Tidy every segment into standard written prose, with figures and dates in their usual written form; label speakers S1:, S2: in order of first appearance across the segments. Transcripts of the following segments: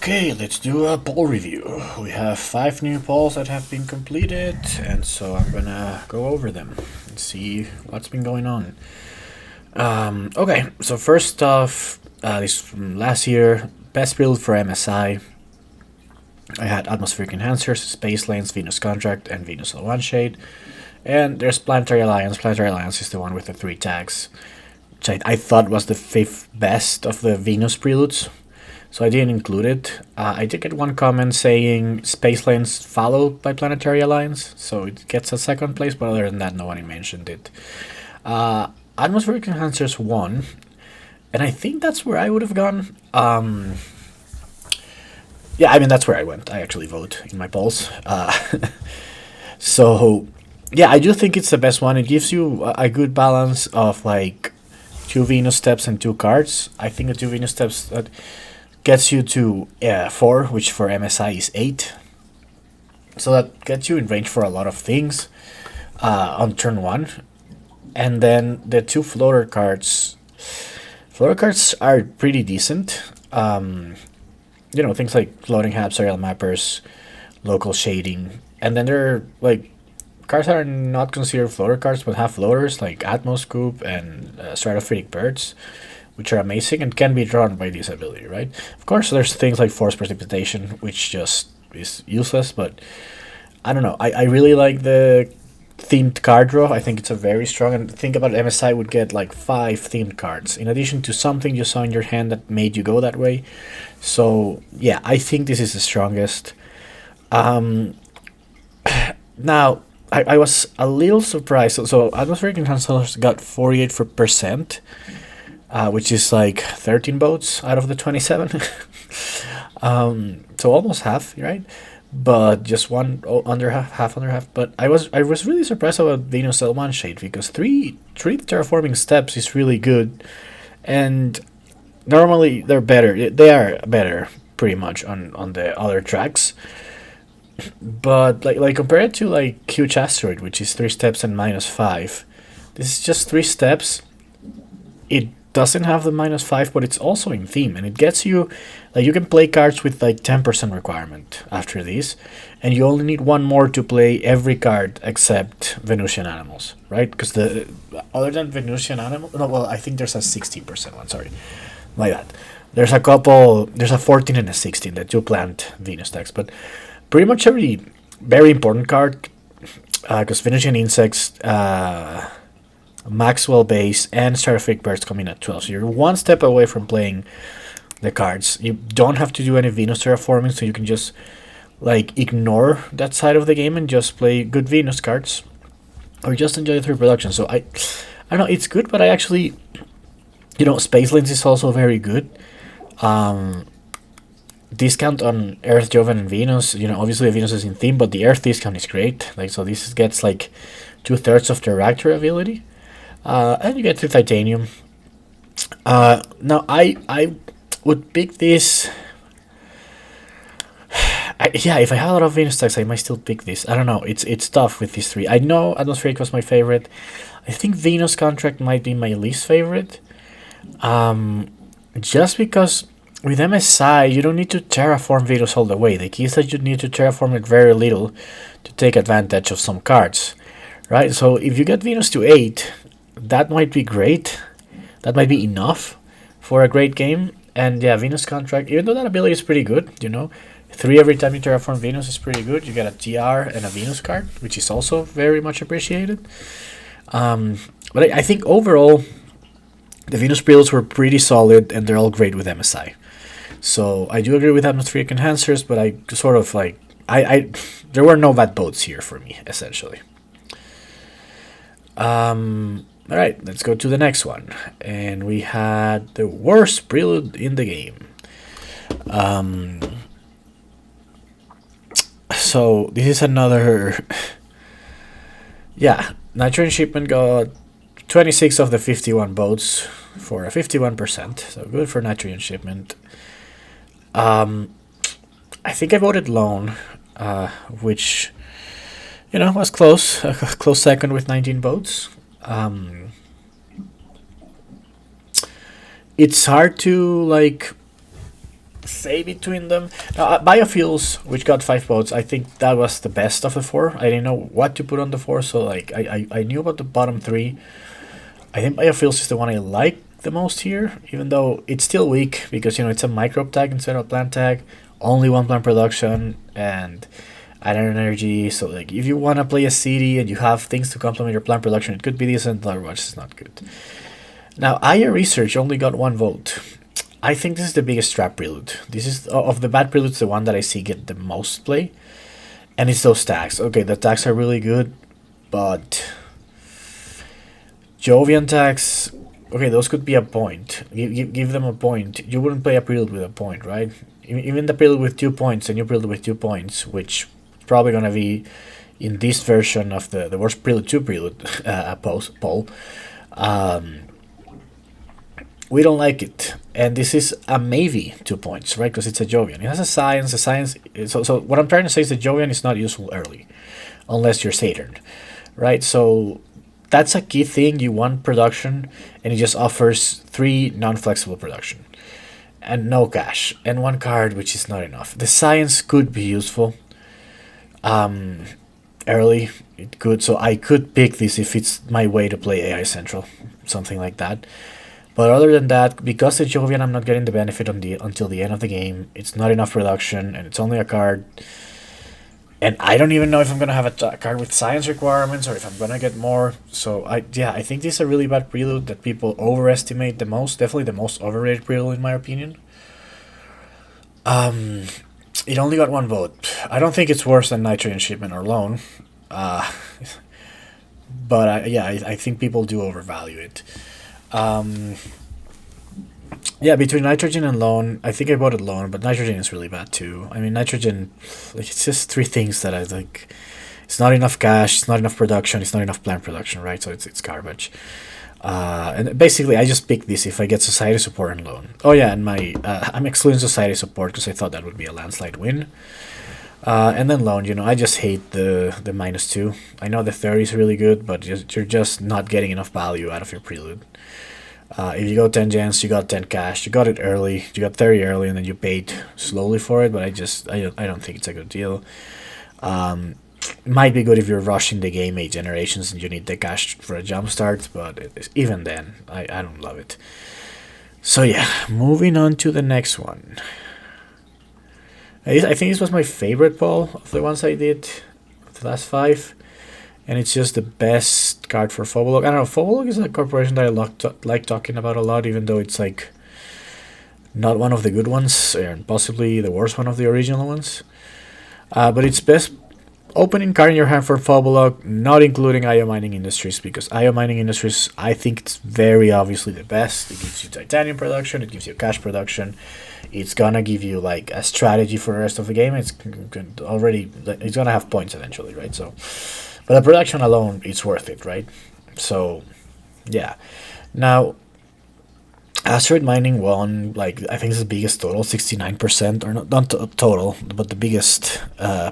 S1: Okay, let's do a poll review. We have 5 new polls that have been completed, and so I'm gonna go over them and see what's been going on. Okay, so first off, this from last year, best build for MSI. I had Atmospheric Enhancers, Space Lanes, Venus Contract, and Venus L1 Shade. And there's Planetary Alliance. Planetary Alliance is the one with the 3 tags, which I thought was the 5th best of the Venus preludes, so I didn't include it. I did get one comment saying Space Lanes followed by Planetary Alliance, so it gets a 2nd place, but other than that, nobody mentioned it. Atmospheric Enhancers won, and I think that's where I would have gone. Yeah, I mean, that's where I went. I actually vote in my polls. So, yeah, I do think it's the best one. It gives you a good balance of, like, 2 Venus steps and 2 cards. I think the 2 Venus steps that gets you to 4, which for MSI is 8. So that gets you in range for a lot of things on turn 1. And then the 2 floater cards. Floater cards are pretty decent. Things like floating hubs, aerial mappers, local shading. And then there are, like, cards that are not considered floater cards but have floaters, like Atmoscoop and Stratospheric Birds, which are amazing and can be drawn by this ability, right? Of course, there's things like Force Precipitation, which just is useless, but I don't know. I really like the themed card draw. I think it's a very strong, and think about MSI would get like 5 themed cards in addition to something you saw in your hand that made you go that way. So yeah, I think this is the strongest. Now I was a little surprised. So Atmospheric Enhancers got 48%, which is like 13 votes out of the 27. So almost half, right? But just one under half under half. But I was really surprised about Venus L1 Shade, because three terraforming steps is really good, and normally they're better. They are better pretty much on the other tracks. But like compared to like Huge Asteroid, which is 3 steps and -5, this is just 3 steps. It doesn't have the -5, but it's also in theme, and it gets you, like, you can play cards with like 10% requirement after these, and you only need one more to play every card except Venusian Animals, right? Because the other than Venusian Animals, no, well, I think there's a 16% one. Sorry, like that. There's a couple. There's a 14 and a 16, the 2 plant Venus decks, but pretty much every very important card, because Venusian Insects, Maxwell Base, and Stratospheric Birds come in at 12. So you're one step away from playing the cards. You don't have to do any Venus terraforming, so you can just like ignore that side of the game and just play good Venus cards, or just enjoy the 3 production. So I don't know, it's good, but I actually, Space Lanes is also very good. Discount on Earth, Jovan, and Venus. Obviously Venus is in theme, but the Earth discount is great. Like, so this gets like 2/3 of the reactor ability, and you get 3 titanium. Now I would pick this. If I had a lot of Venus stacks, I might still pick this. I don't know. It's tough with these 3. I know Atmospheric was my favorite. I think Venus Contract might be my least favorite. Just because with MSI, you don't need to terraform Venus all the way. The key is that you need to terraform it very little to take advantage of some cards, right? So if you get Venus to 8, that might be great. That might be enough for a great game. And yeah, Venus Contract, even though that ability is pretty good, 3 every time you terraform Venus is pretty good. You get a TR and a Venus card, which is also very much appreciated. But I think overall, the Venus preludes were pretty solid, and they're all great with MSI. So I do agree with Atmospheric Enhancers, but I sort of like, there were no bad votes here for me, essentially. Alright, let's go to the next one. And we had the worst prelude in the game. So this is another. Yeah, Nitrogen Shipment got 26 of the 51 votes for a 51%. So good for Nitrogen Shipment. I think I voted Lone, which, was close. A close second with 19 votes. It's hard to, like, say between them. Now, biofuels, which got 5 votes, I think that was the best of the four. I didn't know what to put on the four, so like I knew about the bottom three. I think biofuels is the one I like the most here, even though it's still weak because it's a microbe tag instead of plant tag. Only one plant production and iron energy. So like if you want to play a city and you have things to complement your plant production, it could be decent. Otherwise, it's not good. Now, IA Research only got 1 vote. I think this is the biggest trap prelude. This is, of the bad preludes, the one that I see get the most play. And it's those tags. Okay, the tags are really good, but Jovian tags, okay, those could be a point. Give them a point. You wouldn't play a prelude with a point, right? Even the prelude with 2 points, a new prelude with 2 points, which is probably going to be in this version of the worst prelude 2 prelude poll. We don't like it, and this is a maybe 2 points, right? Because it's a Jovian. It has a science. So what I'm trying to say is the Jovian is not useful early, unless you're Saturn, right? So that's a key thing. You want production, and it just offers 3 non-flexible production, and no cash, and 1 card, which is not enough. The science could be useful. Early, it could. So I could pick this if it's my way to play AI Central, something like that. But other than that, because the Jovian, I'm not getting the benefit until the end of the game. It's not enough production, and it's only a card. And I don't even know if I'm going to have a card with science requirements or if I'm going to get more. So, I think this is a really bad prelude that people overestimate the most. Definitely the most overrated prelude, in my opinion. It only got 1 vote. I don't think it's worse than Nitrogen Shipment or Loan. But, I think people do overvalue it. Between Nitrogen and Loan, I think I voted Loan, but Nitrogen is really bad too. I mean, Nitrogen, like, it's just 3 things that I like. It's not enough cash, it's not enough production, it's not enough plant production, right? So it's garbage. And basically, I just picked this if I get Society Support and Loan. Oh yeah, and I'm excluding Society Support because I thought that would be a landslide win. And then Loan, I just hate the -2. I know the 30 is really good, but you're just not getting enough value out of your prelude. If you go 10 gens, you got 10 cash. You got it early. You got 30 early, and then you paid slowly for it. But I don't think it's a good deal. Might be good if you're rushing the game 8 generations and you need the cash for a jump start. But even then, I don't love it. So yeah, moving on to the next one. I think this was my favorite poll of the ones I did, the last 5. And it's just the best card for Phobolog. I don't know, Phobolog is a corporation that I like talking about a lot, even though it's like not one of the good ones, and possibly the worst one of the original ones. But it's best opening card in your hand for Phobolog, not including IO Mining Industries, because IO Mining Industries, I think it's very obviously the best. It gives you titanium production, it gives you cash production. It's gonna give you like a strategy for the rest of the game. It's gonna have points eventually, right? So. But the production alone, it's worth it, right? So, yeah. Now, Asteroid Mining won, like, I think it's the biggest total, 69%, or not total, but the biggest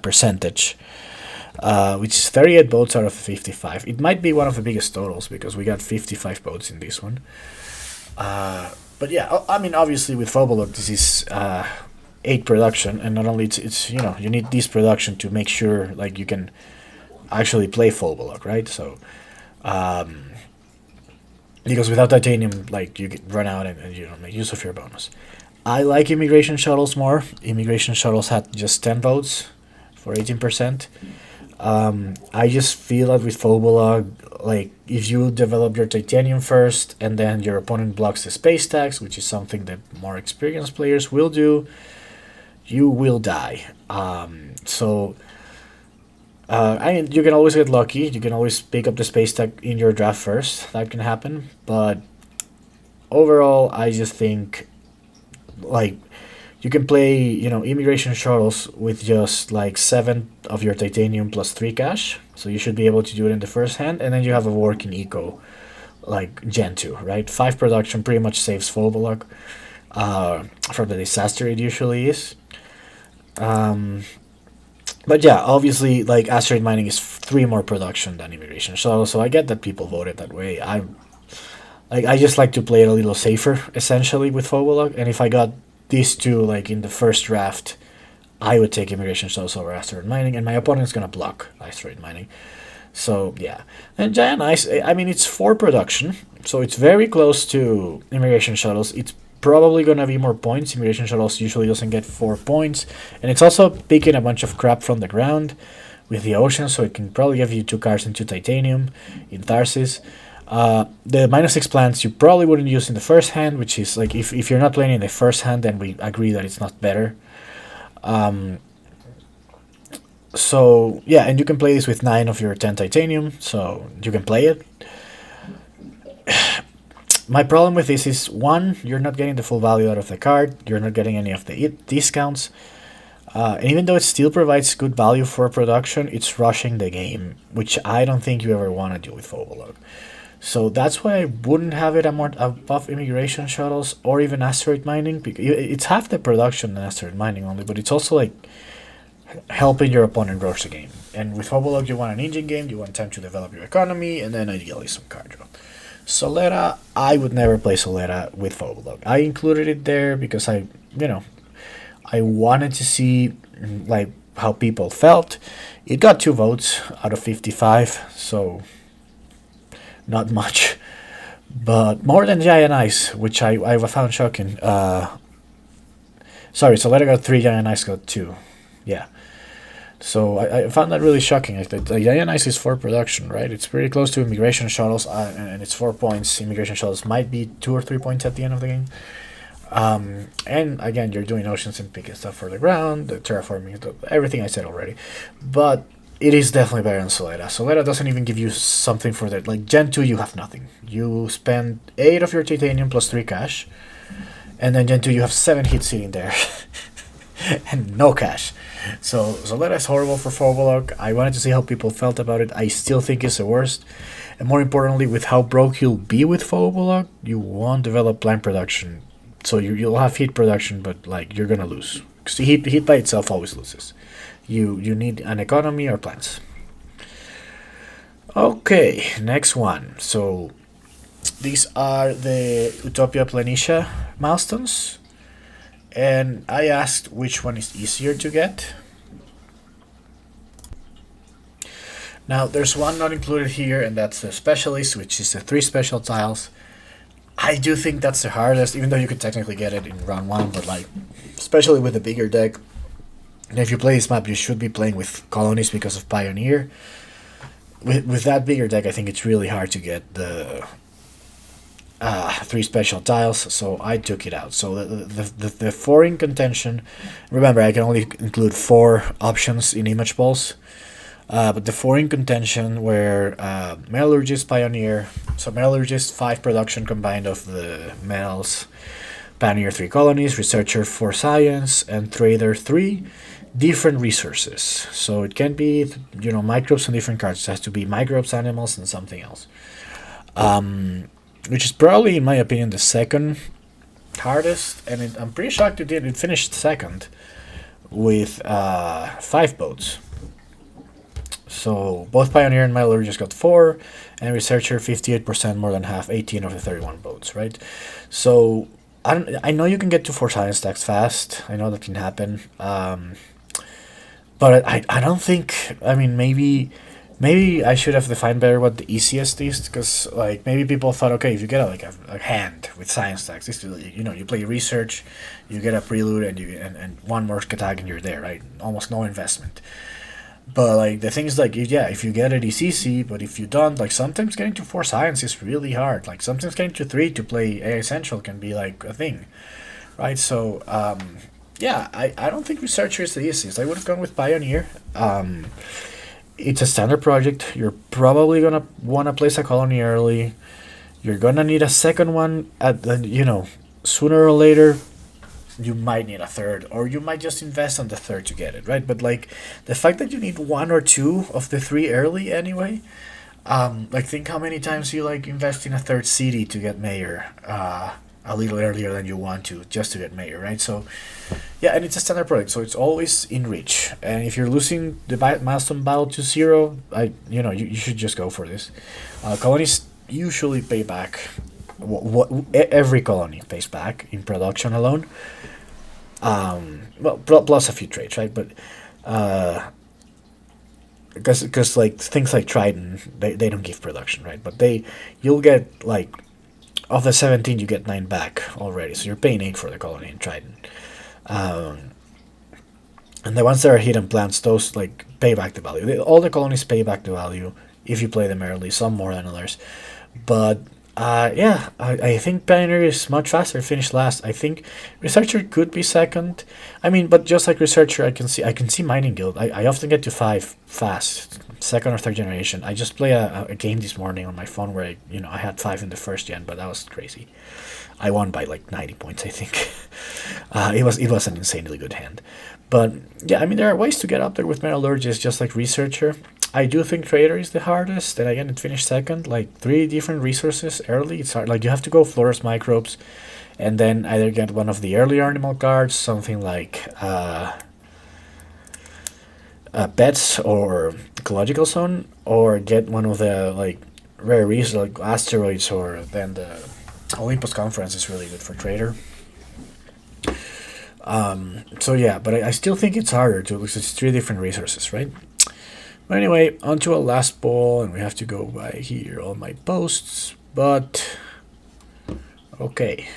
S1: percentage, which is 38 votes out of 55. It might be one of the biggest totals, because we got 55 votes in this one. But yeah, I mean, obviously with Phobolog, this is 8 production, and not only it's you need this production to make sure, like, you can actually play Phobolog, right? So, because without titanium, like, you run out and you don't make use of your bonus. I like Immigration Shuttles more. Immigration Shuttles had just 10 votes for 18%. I just feel that with Phobolog, like, if you develop your titanium first and then your opponent blocks the space tax, which is something that more experienced players will do, you will die. You can always get lucky. You can always pick up the space tag in your draft first. That can happen. But overall, I just think, like, you can play, Immigration Shuttles with just, like, 7 of your titanium plus 3 cash. So you should be able to do it in the first hand. And then you have a working eco, like, Gen 2, right? 5 production pretty much saves Phobolog from the disaster it usually is. But yeah, obviously, like, Asteroid Mining is 3 more production than Immigration Shuttle, so I get that people voted that way. I just like to play it a little safer, essentially, with Phobolog, and if I got these two, like in the first draft, I would take immigration shuttles over asteroid mining, and my opponent's gonna block asteroid mining. So yeah, and giant ice. I mean, it's for production, so it's very close to immigration shuttles. It's probably gonna be more points. Immigration shuttles usually doesn't get 4 points, and it's also picking a bunch of crap from the ground with the ocean, so it can probably give you 2 cards and 2 titanium in Tharsis. The -6 plants you probably wouldn't use in the first hand, which is like if you're not playing in the first hand, then we agree that it's not better. So yeah, and you can play this with 9 of your 10 titanium, so you can play it. My problem with this is, one, you're not getting the full value out of the card, you're not getting any of the discounts, and even though it still provides good value for production, it's rushing the game, which I don't think you ever want to do with Phobolog. So that's why I wouldn't have it above immigration shuttles or even asteroid mining, because it's half the production in asteroid mining only, but it's also like helping your opponent rush the game. And with Phobolog, you want an engine game, you want time to develop your economy, and then ideally some card draw. Solera, I would never play Solera with Phobolog. I included it there because I wanted to see like how people felt. It got 2 votes out of 55, so not much, but more than Giant Ice, which I found shocking. Sorry, Solera got 3, Giant Ice got 2. Yeah. So I found that really shocking. Like the Giant Ice is for production, right? It's pretty close to immigration shuttles, and it's 4 points. Immigration shuttles might be 2 or 3 points at the end of the game. And again, you're doing oceans and picking stuff for the ground, the terraforming, everything I said already. But it is definitely better than Solera. Solera doesn't even give you something for that. Like Gen 2, you have nothing. You spend 8 of your titanium plus 3 cash, and then Gen 2, you have 7 hits sitting there. And no cash. So Solera is horrible for Phobolog. I wanted to see how people felt about it. I still think it's the worst. And more importantly, with how broke you'll be with Phobolog, you won't develop plant production. So you'll have heat production, but like you're gonna lose. Because heat by itself always loses. You need an economy or plants. Okay, next one. So these are the Utopia Planitia milestones. And I asked which one is easier to get. Now there's one not included here, and that's the Specialist, which is the 3 special tiles. I do think that's the hardest, even though you could technically get it in round 1, but like, especially with a bigger deck. And if you play this map, you should be playing with colonies because of Pioneer. With that bigger deck, I think it's really hard to get the 3 special tiles, so I took it out. So the 4 in contention, remember I can only include 4 options in image balls, but the 4 in contention were Metallurgist, Pioneer, so Metallurgist 5 production combined of the metals, Pioneer 3 colonies, Researcher 4 science, and Trader 3 different resources. So it can be microbes and different cards. It has to be microbes, animals, and something else. Which is probably, in my opinion, the second hardest, and I'm pretty shocked it finished second with 5 boats. So both Pioneer and Metallurgist got 4, and Researcher 58%, more than half, 18 of the 31 boats, right? So I know you can get to 4 science stacks fast. I know that can happen, but I don't think. I mean, maybe I should have defined better what the easiest is, because like maybe people thought, okay, if you get a hand with science stacks, it's you play research, you get a prelude, and 1 more attack and you're there, right? Almost no investment. But like the thing is, like, if you get it, it's easy. But if you don't, like, sometimes getting to 4 science is really hard. Like sometimes getting to 3 to play AI Essential can be like a thing, right? So yeah, I don't think Researcher is the easiest. I would have gone with Pioneer. It's a standard project. You're probably gonna want to place a colony early. You're gonna need a second one at sooner or later. You might need a third, or you might just invest on the third to get it, right? But like the fact that you need 1 or 2 of the 3 early anyway, like think how many times you like invest in a third city to get mayor a little earlier than you want to, just to get mayor, right? So yeah, and it's a standard product, so it's always in reach. And if you're losing the milestone battle to 0, you should just go for this. Colonies usually pay back. What every colony pays back in production alone. Well, plus a few trades, right? But because like things like Trident, they don't give production, right? But you'll get like of the 17 you get 9 back already, so you're paying 8 for the colony in Trident. And the ones that are hidden plants, those like pay back the value. All the colonies pay back the value if you play them early, some more than others. But yeah, I think Pioneer is much faster. Finished last. I think Researcher could be second. I mean, but just like Researcher, I can see Mining Guild. I often get to 5 fast, second or third generation. I just play a game this morning on my phone where I had 5 in the first gen, but that was crazy. I won by like 90 points, I think. It was an insanely good hand. But yeah, I mean, there are ways to get up there with Metallurgist, just like Researcher. I do think Trader is the hardest, and again, it finished second. Like 3 different resources early. It's hard. Like you have to go Florist Microbes, and then either get one of the earlier animal cards, something like Pets or Ecological Zone, or get one of the like rare resources like Asteroids, or then the Olympus Conference is really good for Trader. So yeah, but I still think it's harder to because it's 3 different resources, right? But anyway, on to a last poll, and we have to go by here all my posts. But okay,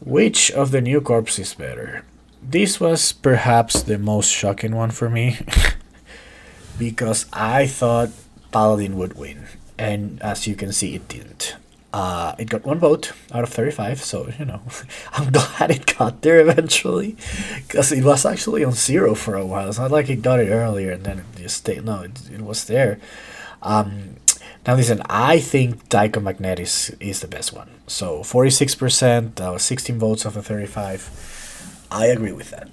S1: which of the new corps is better? This was perhaps the most shocking one for me because I thought Paladin would win, and as you can see, it didn't. It got 1 vote out of 35, so I'm glad it got there eventually, because it was actually on 0 for a while. It's not like it got it earlier and then it just stayed. No, it was there. Now listen, I think Tycho Magnet is the best one. So 46%, 16 votes of the 35. I agree with that.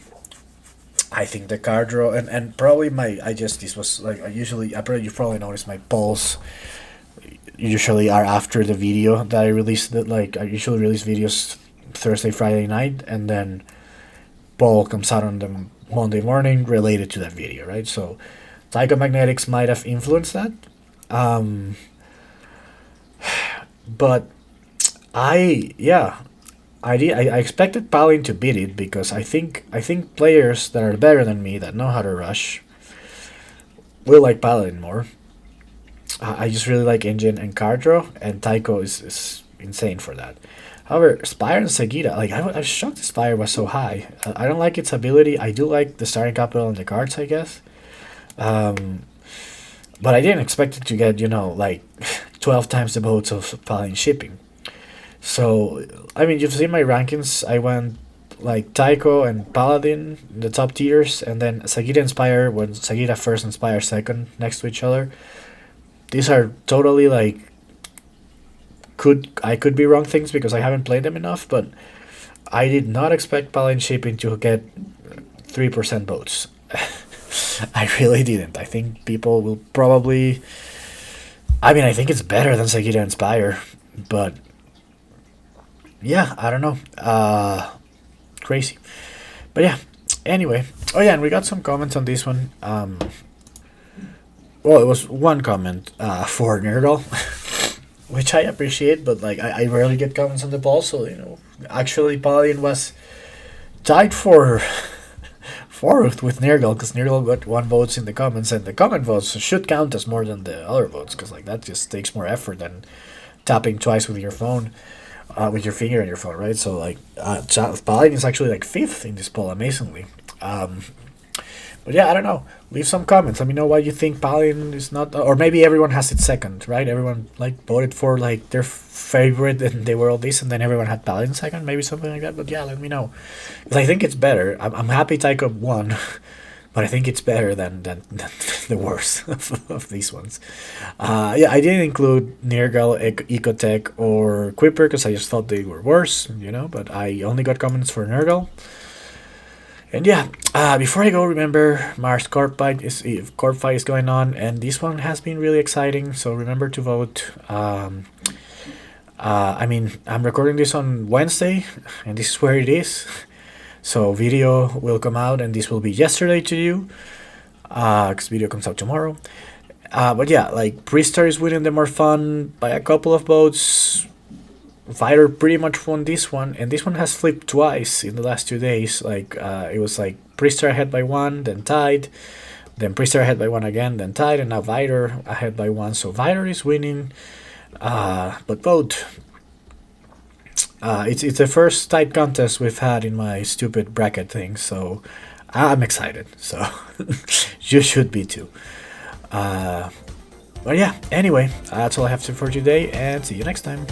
S1: I think the card draw and probably this was like you probably noticed my polls usually are after the video that I released. That like I usually release videos Thursday, Friday night, and then poll comes out on the Monday morning related to that video, right? So Psychomagnetics might have influenced that, but I expected Paladin to beat it because I think players that are better than me that know how to rush will like Paladin more. I just really like engine and card draw, and Tycho is insane for that. However, Spire and Sagita, like I was shocked Spire was so high. I don't like its ability. I do like the starting capital and the cards, I guess. But I didn't expect it to get like 12 times the votes of Paladin shipping. So I mean, you've seen my rankings. I went like Tycho and Paladin, the top tiers, and then Sagita and Spire when Sagita first and Spire second next to each other. These are totally like I could be wrong things because I haven't played them enough, but I did not expect Paladin shipping to get 3% votes. I really didn't. I think people will probably. I mean, I think it's better than Sagita and Spire, but yeah, I don't know. Crazy, but yeah. Anyway, oh yeah, and we got some comments on this one. Well, it was one comment for Nerdal, which I appreciate, but like I rarely get comments on the ball, so actually Paladin was tied for fourth with Nerdal because Nerdal got 1 vote in the comments, and the comment votes should count as more than the other votes because like that just takes more effort than tapping twice with your phone, with your finger on your phone, right? So like Paladin is actually like 5th in this poll, amazingly. But yeah, I don't know. Leave some comments. Let me know why you think Paladin is not, or maybe everyone has it second, right? Everyone like voted for like their favorite, and they were all this, and then everyone had Paladin second, maybe something like that. But yeah, let me know, because I think it's better. I'm happy Tycho won, but I think it's better than the worst of these ones. Yeah, I didn't include Nergal, Ecotech, or Quipper because I just thought they were worse, But I only got comments for Nergal. And yeah, before I go, remember Mars Corp fight is going on, and this one has been really exciting. So remember to vote. I mean, I'm recording this on Wednesday, and this is where it is. So video will come out, and this will be yesterday to you, because video comes out tomorrow. But yeah, like Pristar is winning the more fun by a couple of votes. Vitor pretty much won this one, and this one has flipped twice in the last 2 days. Like it was like Pristar ahead by 1, then tied, then Pristar ahead by 1 again, then tied, and now Vitor ahead by 1. So Vitor is winning, but both. It's the first tight contest we've had in my stupid bracket thing, so I'm excited. So you should be too. But yeah, anyway, that's all I have for today, and see you next time.